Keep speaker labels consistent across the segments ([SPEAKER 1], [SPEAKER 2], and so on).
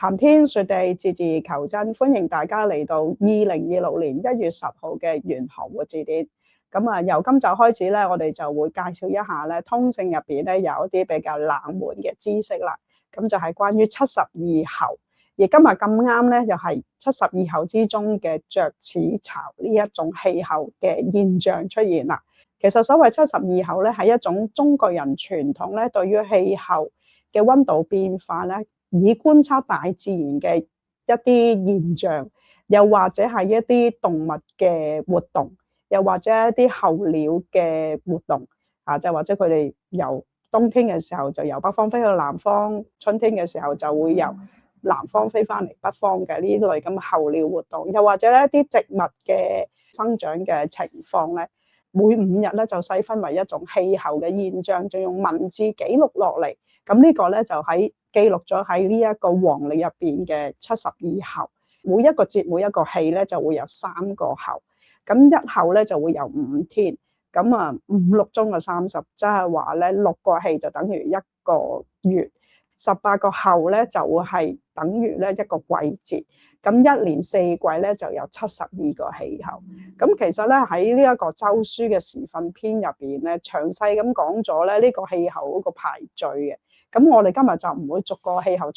[SPEAKER 1] 談天說地，字字求真，歡迎大家嚟到2026年1月10號嘅玄學活字典。咁啊，由今集開始咧，我哋就會介紹一下咧，通勝入邊咧有一啲比較冷門嘅知識啦。咁就係關於72候，而今日咁啱咧，就係72候之中嘅雀齒巢呢一種氣候嘅現象出現啦。其實所謂72候咧，係一種中國人傳統咧，對於氣候嘅溫度變化咧，以觀察大自然嘅一啲現象，又或者係一啲動物嘅活動，又或者一啲候鳥嘅活動啊，就或者佢哋由冬天嘅時候就由北方飛去南方，春天嘅時候就會由南方飛翻嚟北方嘅呢類咁嘅候鳥活動，又或者咧一啲植物嘅生長嘅情況咧，每5日咧就細分為一種氣候嘅現象，就用文字記錄落嚟。咁呢個咧就喺記錄咗喺呢一個黃曆入邊嘅72候，每一個節每一個氣咧就會有3個候，咁一候咧就會有5天，咁啊5、6中嘅30，即係話咧6個氣就等於1個月，18個候咧就會係等於咧1個季節，咁1年4季咧就有72個氣候。咁其實咧喺呢一個周書嘅時分篇入邊咧，詳細咁講咗咧呢個氣候嗰個排序嘅。咁我哋今日就唔會逐個氣候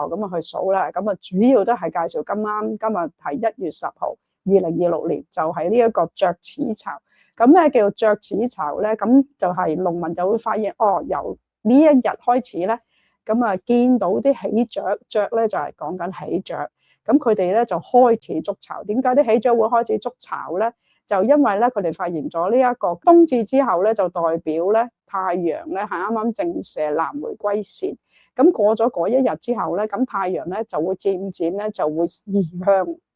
[SPEAKER 1] 咁去數啦。咁啊，主要都係介紹今日係1月10號，2026年就係呢一個雀齒巢。咁咩叫雀齒巢咧？咁就係農民就會發現，由呢一日開始咧，咁啊見到啲喜鵲，雀咧就係講緊喜鵲。咁佢哋咧就開始築巢。點解啲喜鵲會開始築巢咧？就因為咧佢哋發現咗呢一個冬至之後咧，就代表咧太陽咧係啱啱正射南回歸線。咁過咗嗰一日之後咧，咁太陽咧就會漸漸咧就會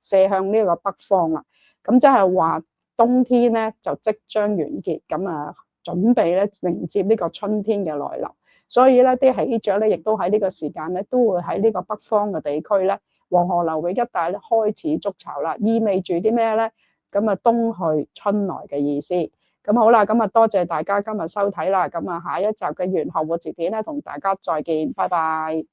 [SPEAKER 1] 射向呢個北方啦。咁即係話冬天咧就即將完結，咁啊準備咧迎接呢個春天嘅來臨。所以咧啲喜鵲咧亦都喺呢個時間咧都會喺呢個北方嘅地區咧，黃河流域一帶咧開始築巢啦，意味住啲咩咧？咁啊冬去春來嘅意思。咁好啦，咁啊多謝大家今日收睇啦。咁啊下一集嘅玄學活字典咧，同大家再見，拜拜。